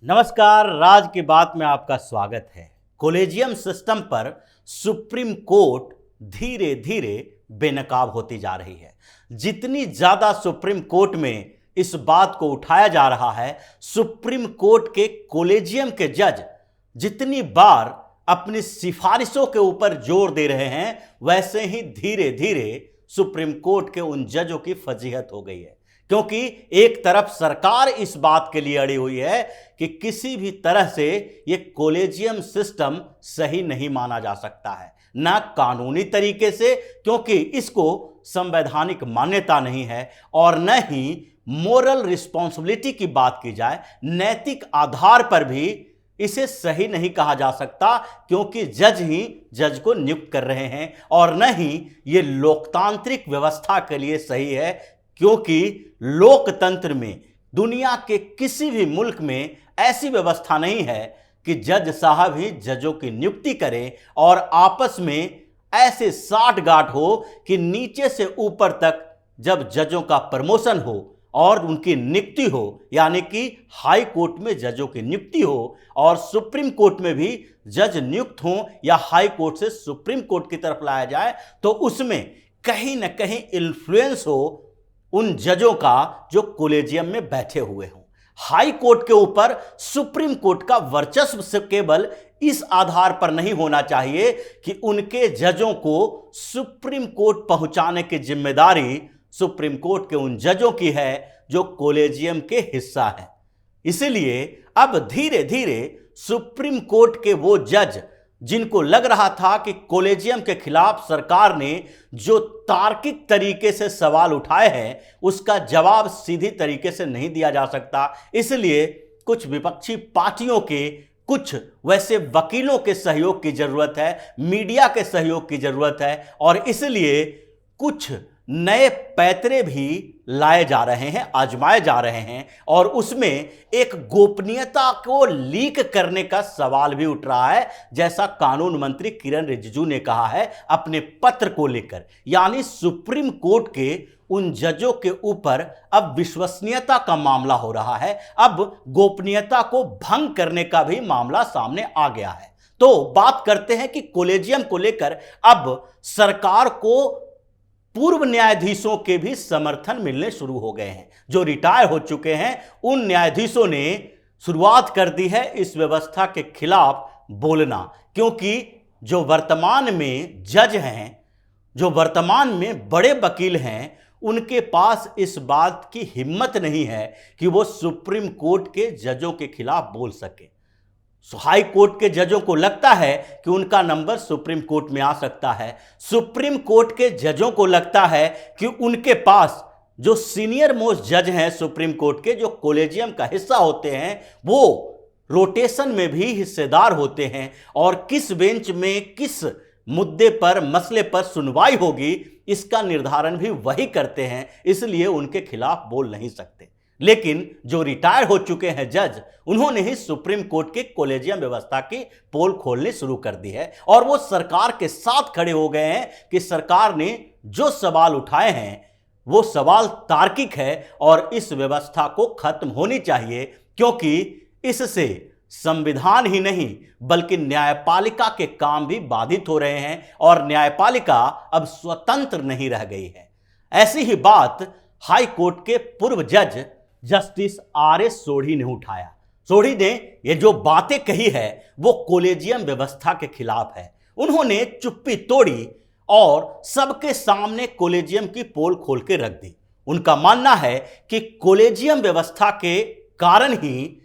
नमस्कार, राज की बात में आपका स्वागत है। कॉलेजियम सिस्टम पर सुप्रीम कोर्ट धीरे धीरे बेनकाब होती जा रही है। जितनी ज्यादा सुप्रीम कोर्ट में इस बात को उठाया जा रहा है, सुप्रीम कोर्ट के कॉलेजियम के जज जितनी बार अपनी सिफारिशों के ऊपर जोर दे रहे हैं, वैसे ही धीरे धीरे सुप्रीम कोर्ट के उन जजों की फजीहत हो गई है। क्योंकि एक तरफ सरकार इस बात के लिए अड़ी हुई है कि किसी भी तरह से यह कॉलेजियम सिस्टम सही नहीं माना जा सकता है, ना कानूनी तरीके से, क्योंकि इसको संवैधानिक मान्यता नहीं है, और न ही मोरल रिस्पॉन्सिबिलिटी की बात की जाए, नैतिक आधार पर भी इसे सही नहीं कहा जा सकता, क्योंकि जज ही जज को नियुक्त कर रहे हैं, और न ही यह लोकतांत्रिक व्यवस्था के लिए सही है, क्योंकि लोकतंत्र में दुनिया के किसी भी मुल्क में ऐसी व्यवस्था नहीं है कि जज साहब ही जजों की नियुक्ति करें और आपस में ऐसे साठगांठ हो कि नीचे से ऊपर तक जब जजों का प्रमोशन हो और उनकी नियुक्ति हो, यानी कि हाई कोर्ट में जजों की नियुक्ति हो और सुप्रीम कोर्ट में भी जज नियुक्त हों या हाई कोर्ट से सुप्रीम कोर्ट की तरफ लाया जाए, तो उसमें कहीं ना कहीं इन्फ्लुएंस हो उन जजों का जो कॉलेजियम में बैठे हुए हों। हाई कोर्ट के ऊपर सुप्रीम कोर्ट का वर्चस्व केवल इस आधार पर नहीं होना चाहिए कि उनके जजों को सुप्रीम कोर्ट पहुंचाने की जिम्मेदारी सुप्रीम कोर्ट के उन जजों की है जो कॉलेजियम के हिस्सा है। इसलिए अब धीरे धीरे सुप्रीम कोर्ट के वो जज जिनको लग रहा था कि कॉलेजियम के खिलाफ सरकार ने जो तार्किक तरीके से सवाल उठाए हैं उसका जवाब सीधी तरीके से नहीं दिया जा सकता, इसलिए कुछ विपक्षी पार्टियों के कुछ वैसे वकीलों के सहयोग की जरूरत है, मीडिया के सहयोग की जरूरत है, और इसलिए कुछ नए पैतरे भी लाए जा रहे हैं, आजमाए जा रहे हैं, और उसमें एक गोपनीयता को लीक करने का सवाल भी उठ रहा है, जैसा कानून मंत्री किरण रिजिजू ने कहा है अपने पत्र को लेकर। यानी सुप्रीम कोर्ट के उन जजों के ऊपर अब विश्वसनीयता का मामला हो रहा है, अब गोपनीयता को भंग करने का भी मामला सामने आ गया है। तो बात करते हैं कि कॉलेजियम को लेकर अब सरकार को पूर्व न्यायाधीशों के भी समर्थन मिलने शुरू हो गए हैं। जो रिटायर हो चुके हैं उन न्यायाधीशों ने शुरुआत कर दी है इस व्यवस्था के खिलाफ बोलना, क्योंकि जो वर्तमान में जज हैं, जो वर्तमान में बड़े वकील हैं, उनके पास इस बात की हिम्मत नहीं है कि वो सुप्रीम कोर्ट के जजों के खिलाफ बोल सके। हाई कोर्ट के जजों को लगता है कि उनका नंबर सुप्रीम कोर्ट में आ सकता है, सुप्रीम कोर्ट के जजों को लगता है कि उनके पास जो सीनियर मोस्ट जज हैं सुप्रीम कोर्ट के, जो कॉलेजियम का हिस्सा होते हैं, वो रोटेशन में भी हिस्सेदार होते हैं, और किस बेंच में किस मुद्दे पर, मसले पर सुनवाई होगी, इसका निर्धारण भी वही करते हैं, इसलिए उनके खिलाफ बोल नहीं सकते। लेकिन जो रिटायर हो चुके हैं जज, उन्होंने ही सुप्रीम कोर्ट के कॉलेजियम व्यवस्था की पोल खोलनी शुरू कर दी है, और वो सरकार के साथ खड़े हो गए हैं कि सरकार ने जो सवाल उठाए हैं वो सवाल तार्किक है और इस व्यवस्था को खत्म होनी चाहिए, क्योंकि इससे संविधान ही नहीं बल्कि न्यायपालिका के काम भी बाधित हो रहे हैं और न्यायपालिका अब स्वतंत्र नहीं रह गई है। ऐसी ही बात हाई कोर्ट के पूर्व जज जस्टिस आर.एस. सोढ़ी ने उठाया। सोढ़ी ने ये जो बातें कही है वो कॉलेजियम व्यवस्था के खिलाफ है। उन्होंने चुप्पी तोड़ी और सबके सामने कॉलेजियम की पोल खोल के रख दी। उनका मानना है कि कॉलेजियम व्यवस्था के कारण ही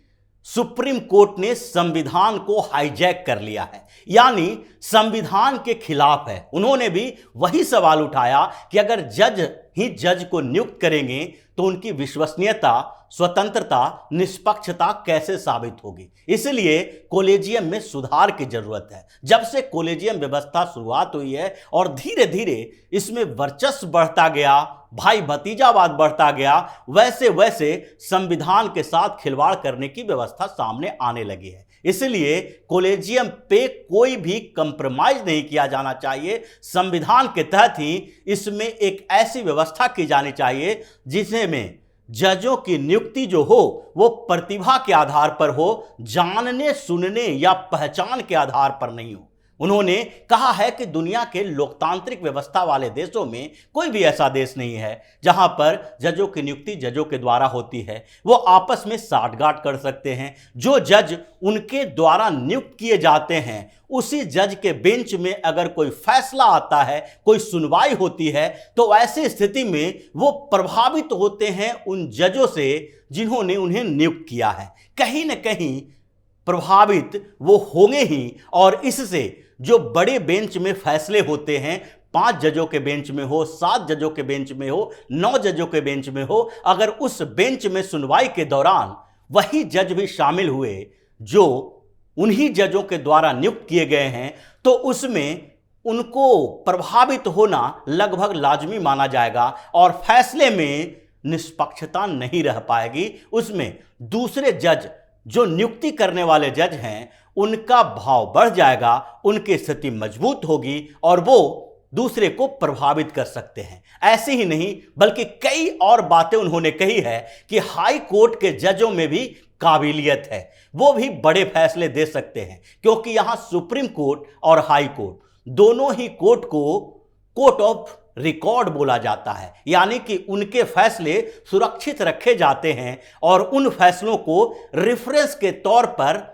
सुप्रीम कोर्ट ने संविधान को हाईजैक कर लिया है, यानी संविधान के खिलाफ है। उन्होंने भी वही सवाल उठाया कि अगर जज ही जज को नियुक्त करेंगे तो उनकी विश्वसनीयता, स्वतंत्रता, निष्पक्षता कैसे साबित होगी। इसलिए कॉलेजियम में सुधार की जरूरत है। जब से कॉलेजियम व्यवस्था शुरुआत हुई है और धीरे धीरे इसमें वर्चस्व बढ़ता गया, भाई भतीजावाद बढ़ता गया, वैसे वैसे संविधान के साथ खिलवाड़ करने की व्यवस्था सामने आने लगी है। इसलिए कॉलेजियम पे कोई भी कंप्रोमाइज नहीं किया जाना चाहिए। संविधान के तहत ही इसमें एक ऐसी व्यवस्था की जानी चाहिए जिसमें जजों की नियुक्ति जो हो वो प्रतिभा के आधार पर हो, जानने सुनने या पहचान के आधार पर नहीं हो। उन्होंने कहा है कि दुनिया के लोकतांत्रिक व्यवस्था वाले देशों में कोई भी ऐसा देश नहीं है जहां पर जजों की नियुक्ति जजों के द्वारा होती है। वो आपस में साठगांठ कर सकते हैं। जो जज उनके द्वारा नियुक्त किए जाते हैं, उसी जज के बेंच में अगर कोई फैसला आता है, कोई सुनवाई होती है, तो ऐसी स्थिति में वो प्रभावित होते हैं उन जजों से जिन्होंने उन्हें नियुक्त किया है। कहीं न कहीं प्रभावित वो होंगे ही, और इससे जो बड़े बेंच में फैसले होते हैं, 5 जजों के बेंच में हो, 7 जजों के बेंच में हो, 9 जजों के बेंच में हो, अगर उस बेंच में सुनवाई के दौरान वही जज भी शामिल हुए जो उन्हीं जजों के द्वारा नियुक्त किए गए हैं, तो उसमें उनको प्रभावित होना लगभग लाजमी माना जाएगा और फैसले में निष्पक्षता नहीं रह पाएगी। उसमें दूसरे जज जो नियुक्ति करने वाले जज हैं, उनका भाव बढ़ जाएगा, उनकी स्थिति मजबूत होगी और वो दूसरे को प्रभावित कर सकते हैं। ऐसे ही नहीं बल्कि कई और बातें उन्होंने कही है कि हाई कोर्ट के जजों में भी काबिलियत है, वो भी बड़े फैसले दे सकते हैं, क्योंकि यहां सुप्रीम कोर्ट और हाई कोर्ट दोनों ही कोर्ट को कोर्ट ऑफ रिकॉर्ड बोला जाता है, यानी कि उनके फैसले सुरक्षित रखे जाते हैं और उन फैसलों को रेफरेंस के तौर पर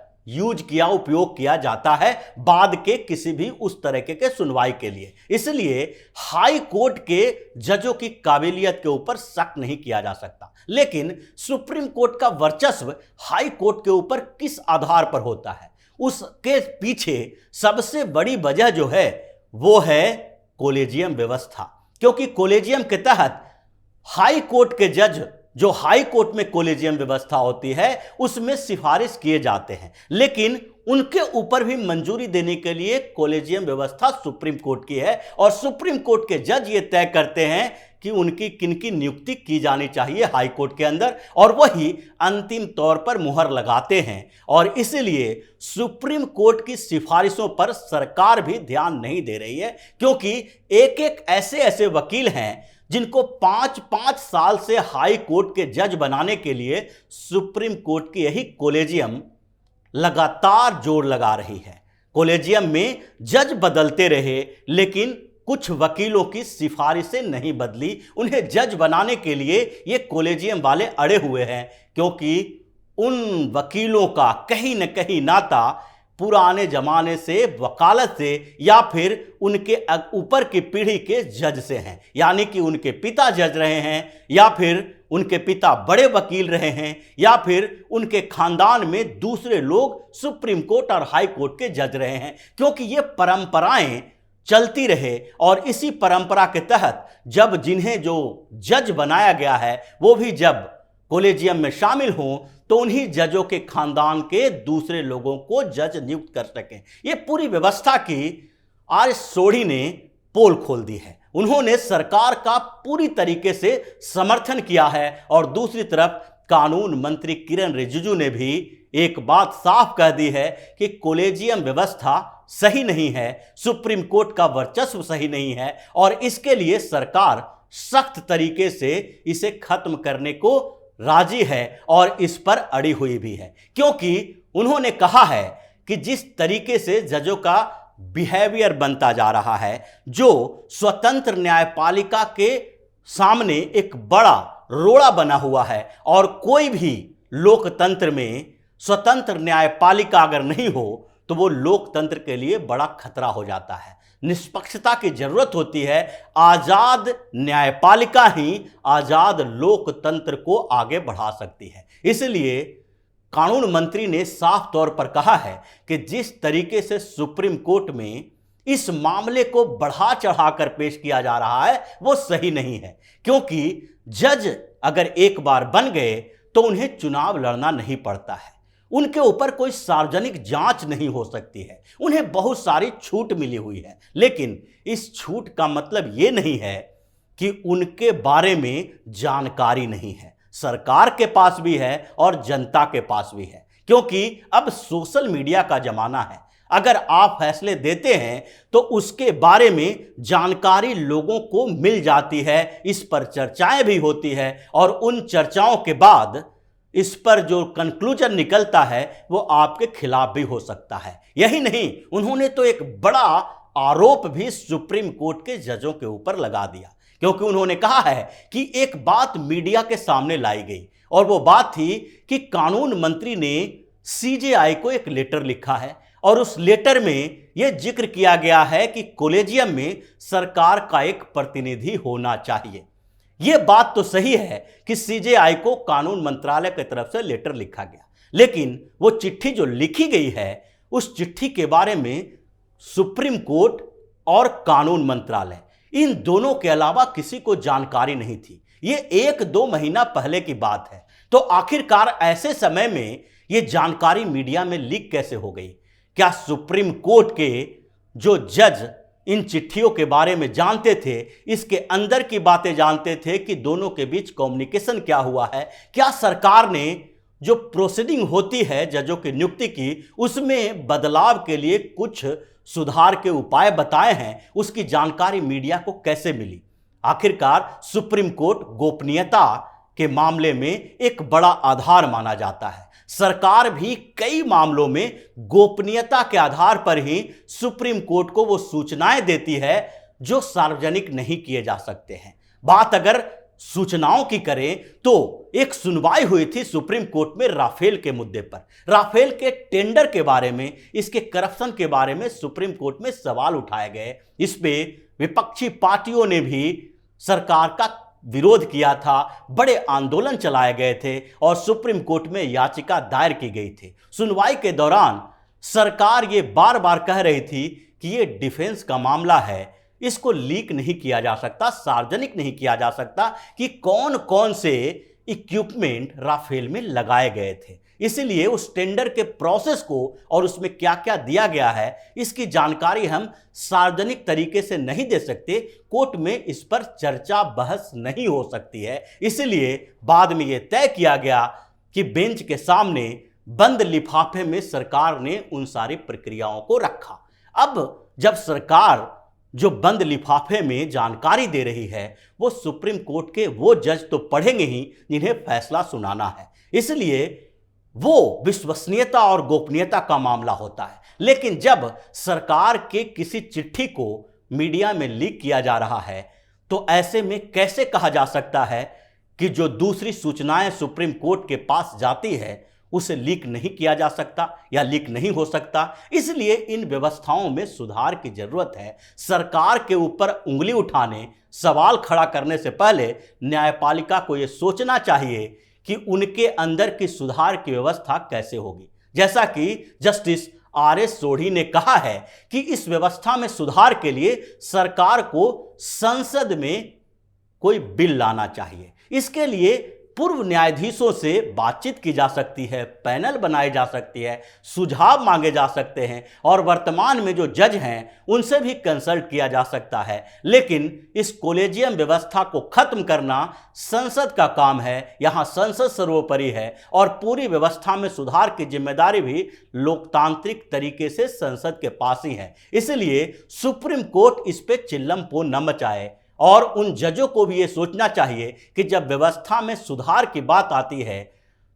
उपयोग किया जाता है बाद के किसी भी उस तरीके के सुनवाई के लिए। इसलिए हाई कोर्ट के जजों की काबिलियत के ऊपर शक नहीं किया जा सकता। लेकिन सुप्रीम कोर्ट का वर्चस्व हाई कोर्ट के ऊपर किस आधार पर होता है, उसके पीछे सबसे बड़ी वजह जो है वो है कॉलेजियम व्यवस्था। क्योंकि कॉलेजियम के तहत हाई कोर्ट के जज, जो हाई कोर्ट में कॉलेजियम व्यवस्था होती है, उसमें सिफारिश किए जाते हैं, लेकिन उनके ऊपर भी मंजूरी देने के लिए कॉलेजियम व्यवस्था सुप्रीम कोर्ट की है और सुप्रीम कोर्ट के जज ये तय करते हैं कि उनकी किनकी नियुक्ति की जानी चाहिए हाई कोर्ट के अंदर, और वही अंतिम तौर पर मुहर लगाते हैं। और इसलिए सुप्रीम कोर्ट की सिफारिशों पर सरकार भी ध्यान नहीं दे रही है, क्योंकि एक एक ऐसे वकील हैं जिनको 5-5 साल से हाई कोर्ट के जज बनाने के लिए सुप्रीम कोर्ट की यही कॉलेजियम लगातार जोर लगा रही है। कॉलेजियम में जज बदलते रहे, लेकिन कुछ वकीलों की सिफारिशें नहीं बदली। उन्हें जज बनाने के लिए ये कॉलेजियम वाले अड़े हुए हैं, क्योंकि उन वकीलों का कहीं न कहीं नाता पुराने जमाने से, वकालत से, या फिर उनके ऊपर की पीढ़ी के जज से हैं, यानी कि उनके पिता जज रहे हैं, या फिर उनके पिता बड़े वकील रहे हैं, या फिर उनके खानदान में दूसरे लोग सुप्रीम कोर्ट और हाई कोर्ट के जज रहे हैं। क्योंकि ये परंपराएं चलती रहे और इसी परंपरा के तहत जब जिन्हें जो जज बनाया गया है वो भी जब कॉलेजियम में शामिल हों, तो उन्हीं जजों के खानदान के दूसरे लोगों को जज नियुक्त कर सकें। ये पूरी व्यवस्था की आर सोढ़ी ने पोल खोल दी है। उन्होंने सरकार का पूरी तरीके से समर्थन किया है और दूसरी तरफ कानून मंत्री किरण रिजिजू ने भी एक बात साफ कह दी है कि कॉलेजियम व्यवस्था सही नहीं है, सुप्रीम कोर्ट का वर्चस्व सही नहीं है और इसके लिए सरकार सख्त तरीके से इसे खत्म करने को राजी है और इस पर अड़ी हुई भी है। क्योंकि उन्होंने कहा है कि जिस तरीके से जजों का बिहेवियर बनता जा रहा है, जो स्वतंत्र न्यायपालिका के सामने एक बड़ा रोड़ा बना हुआ है, और कोई भी लोकतंत्र में स्वतंत्र न्यायपालिका अगर नहीं हो तो वो लोकतंत्र के लिए बड़ा खतरा हो जाता है। निष्पक्षता की जरूरत होती है। आजाद न्यायपालिका ही आजाद लोकतंत्र को आगे बढ़ा सकती है। इसलिए कानून मंत्री ने साफ तौर पर कहा है कि जिस तरीके से सुप्रीम कोर्ट में इस मामले को बढ़ा चढ़ाकर पेश किया जा रहा है वो सही नहीं है, क्योंकि जज अगर एक बार बन गए तो उन्हें चुनाव लड़ना नहीं पड़ता है, उनके ऊपर कोई सार्वजनिक जांच नहीं हो सकती है, उन्हें बहुत सारी छूट मिली हुई है। लेकिन इस छूट का मतलब ये नहीं है कि उनके बारे में जानकारी नहीं है। सरकार के पास भी है और जनता के पास भी है, क्योंकि अब सोशल मीडिया का जमाना है। अगर आप फैसले देते हैं तो उसके बारे में जानकारी लोगों को मिल जाती है, इस पर चर्चाएं भी होती है और उन चर्चाओं के बाद इस पर जो कंक्लूजन निकलता है वो आपके खिलाफ भी हो सकता है। यही नहीं, उन्होंने तो एक बड़ा आरोप भी सुप्रीम कोर्ट के जजों के ऊपर लगा दिया, क्योंकि उन्होंने कहा है कि एक बात मीडिया के सामने लाई गई और वो बात थी कि कानून मंत्री ने सीजेआई को एक लेटर लिखा है और उस लेटर में यह जिक्र किया गया है कि कॉलेजियम में सरकार का एक प्रतिनिधि होना चाहिए। यह बात तो सही है कि सीजेआई को कानून मंत्रालय की तरफ से लेटर लिखा गया, लेकिन वो चिट्ठी जो लिखी गई है उस चिट्ठी के बारे में सुप्रीम कोर्ट और कानून मंत्रालय इन दोनों के अलावा किसी को जानकारी नहीं थी। ये 1-2 महीना पहले की बात है। तो आखिरकार ऐसे समय में ये जानकारी मीडिया में लीक कैसे हो गई? क्या सुप्रीम कोर्ट के जो जज इन चिट्ठियों के बारे में जानते थे, इसके अंदर की बातें जानते थे कि दोनों के बीच कम्युनिकेशन क्या हुआ है? क्या सरकार ने जो प्रोसीडिंग होती है जजों की नियुक्ति की, उसमें बदलाव के लिए कुछ सुधार के उपाय बताए हैं? उसकी जानकारी मीडिया को कैसे मिली? आखिरकार सुप्रीम कोर्ट गोपनीयता के मामले में एक बड़ा आधार माना जाता है। सरकार भी कई मामलों में गोपनीयता के आधार पर ही सुप्रीम कोर्ट को वो सूचनाएं देती है जो सार्वजनिक नहीं किए जा सकते हैं। बात अगर सूचनाओं की करें तो एक सुनवाई हुई थी सुप्रीम कोर्ट में राफेल के मुद्दे पर। राफेल के टेंडर के बारे में, इसके करप्शन के बारे में सुप्रीम कोर्ट में सवाल उठाए गए। इस पे विपक्षी पार्टियों ने भी सरकार का विरोध किया था, बड़े आंदोलन चलाए गए थे और सुप्रीम कोर्ट में याचिका दायर की गई थी। सुनवाई के दौरान सरकार ये बार बार कह रही थी कि ये डिफेंस का मामला है, इसको लीक नहीं किया जा सकता, सार्वजनिक नहीं किया जा सकता कि कौन कौन से इक्विपमेंट राफेल में लगाए गए थे। इसलिए उस टेंडर के प्रोसेस को और उसमें क्या क्या दिया गया है, इसकी जानकारी हम सार्वजनिक तरीके से नहीं दे सकते। कोर्ट में इस पर चर्चा बहस नहीं हो सकती है। इसलिए बाद में यह तय किया गया कि बेंच के सामने बंद लिफाफे में सरकार ने उन सारी प्रक्रियाओं को रखा। अब जब सरकार जो बंद लिफाफे में जानकारी दे रही है, वो सुप्रीम कोर्ट के वो जज तो पढ़ेंगे ही जिन्हें फैसला सुनाना है। इसलिए वो विश्वसनीयता और गोपनीयता का मामला होता है। लेकिन जब सरकार के किसी चिट्ठी को मीडिया में लीक किया जा रहा है, तो ऐसे में कैसे कहा जा सकता है कि जो दूसरी सूचनाएं सुप्रीम कोर्ट के पास जाती है उसे लीक नहीं किया जा सकता या लीक नहीं हो सकता? इसलिए इन व्यवस्थाओं में सुधार की जरूरत है। सरकार के ऊपर उंगली उठाने, सवाल खड़ा करने से पहले न्यायपालिका को यह सोचना चाहिए कि उनके अंदर की सुधार की व्यवस्था कैसे होगी। जैसा कि जस्टिस आर.एस. सोढ़ी ने कहा है कि इस व्यवस्था में सुधार के लिए सरकार को संसद में कोई बिल लाना चाहिए। इसके लिए पूर्व न्यायाधीशों से बातचीत की जा सकती है, पैनल बनाई जा सकती है, सुझाव मांगे जा सकते हैं और वर्तमान में जो जज हैं उनसे भी कंसल्ट किया जा सकता है। लेकिन इस कॉलेजियम व्यवस्था को खत्म करना संसद का काम है। यहाँ संसद सर्वोपरि है और पूरी व्यवस्था में सुधार की जिम्मेदारी भी लोकतांत्रिक तरीके से संसद के पास ही है। इसलिए सुप्रीम कोर्ट इस पे चिल्लम-पो न मचाए और उन जजों को भी ये सोचना चाहिए कि जब व्यवस्था में सुधार की बात आती है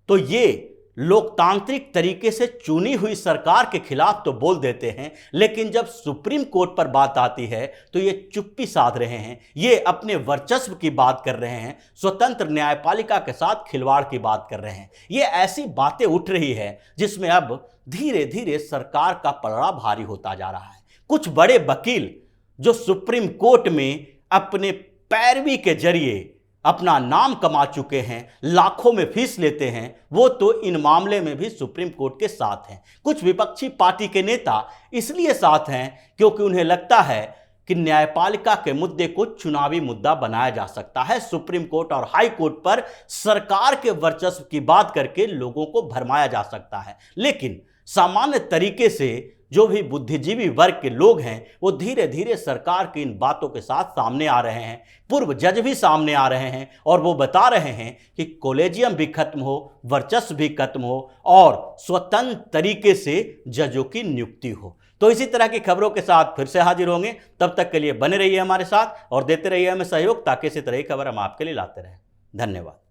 तो ये लोकतांत्रिक तरीके से चुनी हुई सरकार के खिलाफ तो बोल देते हैं, लेकिन जब सुप्रीम कोर्ट पर बात आती है तो ये चुप्पी साध रहे हैं, ये अपने वर्चस्व की बात कर रहे हैं, स्वतंत्र न्यायपालिका के साथ खिलवाड़ की बात कर रहे हैं। ये ऐसी बातें उठ रही है जिसमें अब धीरे धीरे सरकार का पलड़ा भारी होता जा रहा है। कुछ बड़े वकील जो सुप्रीम कोर्ट में अपने पैरवी के जरिए अपना नाम कमा चुके हैं, लाखों में फीस लेते हैं, वो तो इन मामले में भी सुप्रीम कोर्ट के साथ हैं। कुछ विपक्षी पार्टी के नेता इसलिए साथ हैं क्योंकि उन्हें लगता है कि न्यायपालिका के मुद्दे को चुनावी मुद्दा बनाया जा सकता है। सुप्रीम कोर्ट और हाई कोर्ट पर सरकार के वर्चस्व की बात करके लोगों को भरमाया जा सकता है। लेकिन सामान्य तरीके से जो भी बुद्धिजीवी वर्ग के लोग हैं वो धीरे धीरे सरकार की इन बातों के साथ सामने आ रहे हैं। पूर्व जज भी सामने आ रहे हैं और वो बता रहे हैं कि कॉलेजियम भी खत्म हो, वर्चस्व भी खत्म हो और स्वतंत्र तरीके से जजों की नियुक्ति हो। तो इसी तरह की खबरों के साथ फिर से हाजिर होंगे। तब तक के लिए बने रहिए हमारे साथ और देते रहिए हमें सहयोग, ताकि इसी तरह की खबर हम आपके लिए लाते रहें। धन्यवाद।